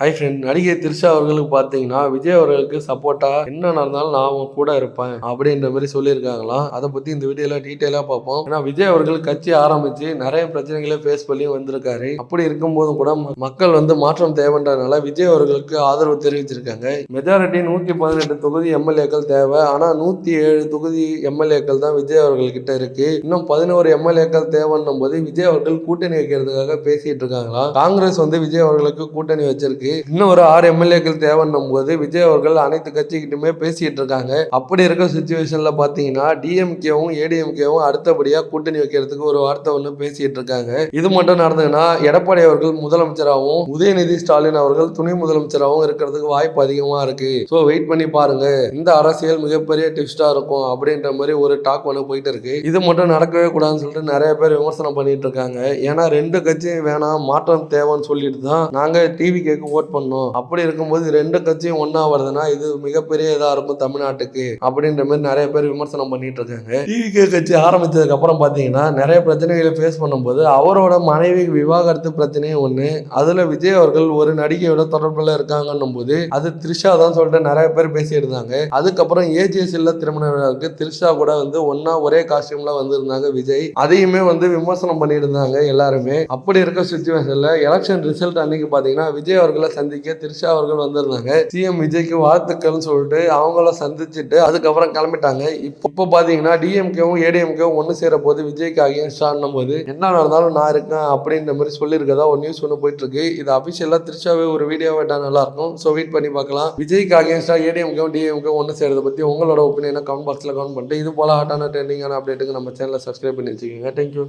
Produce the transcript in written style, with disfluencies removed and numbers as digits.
High friend, நடிகை த்ரிஷா அவர்களுக்கு பார்த்தீங்கன்னா, விஜய் அவர்களுக்கு சப்போர்ட்டா என்ன நடந்தாலும் நான் அவங்க கூட இருப்பேன் அப்படின்ற மாரி சொல்லியிருக்காங்களாம். அத பத்தி இந்த வீடியோல டீட்டெயிலா பார்ப்போம். ஏன்னா விஜய் அவர்கள் கட்சி ஆரம்பிச்சு நெறைய பிரச்சனைகள ஃபேஸ் பண்ணி வந்திருக்காரு. அப்படி இருக்கும்போதும் கூட மக்கள் மாற்றம் தேவைன்றதுனால விஜய் அவர்களுக்கு ஆதரவு தெரிவிச்சிருக்காங்க. மெஜாரிட்டி 118 தொகுதி எம்எல்ஏக்கள் தேவை. ஆனா 107 தொகுதி எம்எல்ஏக்கள் தான் விஜய் அவர்கள் கிட்ட இருக்கு. இன்னும் 11 எம்எல்ஏக்கள் தேவைன்னும் போது விஜய் அவர்கள் கூட்டணி வைக்கிறதுக்காக பேசிட்டு இருக்காங்களாம். காங்கிரஸ் விஜய் அவர்களுக்கு கூட்டணி வச்சிருக்கு. இன்னும் ஒரு 6 எம்எல்ஏக்கள் தேவைன்னும் போது விஜய் அவர்கள் அனைத்து கட்சிகிட்டுமே பேசிட்டு இருக்காங்க. அப்படி இருக்க சிச்சுவேஷன்ல பாத்தீங்கன்னா டிஎம்கேவும் ஏடிஎம்கேவும் அடுத்தபடியா கூட்டணி வைக்கிறதுக்கு ஒரு வார்த்தை ஒண்ணு பேசிட்டு இருக்காங்க. இது மட்டும் நடந்ததுன்னா எடப்பாடி அவர்கள் முதலமைச்சராகவும் உதயநிதி ஸ்டாலின் அவர்கள் துணை முதலமைச்சராகவும் இருக்கிறதுக்கு வாய்ப்பு அதிகமா இருக்கு. சோ வெயிட் பண்ணி பாருங்க, இந்த அரசியல் மிகப்பெரிய ட்விஸ்டா இருக்கும் அப்படின்ற மாதிரி ஒரு டாக் ஒன்று போயிட்டு இருக்கு. இது மட்டும் நடக்கவே கூடாதுன்னு சொல்லிட்டு நிறைய பேர் விமர்சனம் பண்ணிட்டு இருக்காங்க. ஏன்னா 2 கட்சியும் வேணாம், மாற்றம் தேவைன்னு சொல்லிட்டு தான் நாங்க டிவி கேட்க ஓட் பண்ணோம். அப்படி இருக்கும்போது 2 கட்சியும் ஒன்னா வருதுன்னா இது மிகப்பெரிய இதா இருக்கும் தமிழ்நாட்டுக்கு அப்படின்ற மாதிரி நிறைய பேர் விமர்சனம் பண்ணிட்டு இருக்காங்க. டிவிகே கட்சி ஆரம்பிச்சதுக்கு அப்புறம் பாத்தீங்கன்னா நிறைய பிரச்சனைகளை ஃபேஸ் பண்ணும்போது அவரோட மனைவி விவாகரத்து பிரச்சனையும் ஒண்ணு. அதுல விஜய் அவர்கள் ஒரு நடிகையோட தொடர்புல இருக்காங்கன்னும் போது அது த்ரிஷா தான் சொல்லிட்டு நிறைய பேர் பேசிட்டு இருந்தாங்க. அதுக்கப்புறம் ஏஜிஎஸ் இல்ல திருமண விழாவுக்கு த்ரிஷா கூட ஒன்னா ஒரே காஸ்டியூம்ல வந்திருந்தாங்க விஜய். அதையுமே விமர்சனம் பண்ணிட்டு இருந்தாங்க எல்லாருமே. அப்படி இருக்க சிச்சுவேஷன்ல எலெக்ஷன் ரிசல்ட் அன்னைக்கு பாத்தீங்கன்னா விஜய் அவர்களை சந்திக்க த்ரிஷா அவர்கள் வந்திருந்தாங்க. சிஎம் விஜய்க்கு வாழ்த்துக்கள் சொல்லிட்டு அவங்கள சந்திச்சுட்டு அதுக்கப்புறம் கிளம்பிட்டாங்க. இப்போ பாத்தீங்கன்னா டிஎம்கேவும் ஏடிஎம்கேவும் ஒன்னு சேர போது விஜய்க்கு அகேன்ஸ்டான்னும் போது என்ன நடந்தாலும் நான் இருக்கேன் அப்படின்ற மாதிரி சொல்லியிருக்கதா ஒரு நியூஸ் ஒன்று போயிட்டு இருக்கு. இது அபிஷியலா த்ரிஷாவே ஒரு வீடியோ விட்டா நல்லா இருக்கும். ஸோ வெயிட் பண்ணி பார்க்கலாம். விஜய்க்கு அகேன்ஸ்டா ஏடிஎம்கேவும் டிஎம்கேவும் ஒன்னு சேர்றதை பத்தி உங்களோட ஒப்பீனியனை கமெண்ட் பாக்ஸ்ல கமெண்ட் பண்ணிட்டு இது போல ஹாட்டான ட்ரெண்டிங்கான அப்டேட்டுக்கு நம்ம சேனலை சப்ஸ்கிரைப் பண்ணி வச்சுக்கோங்க. தேங்க்யூ.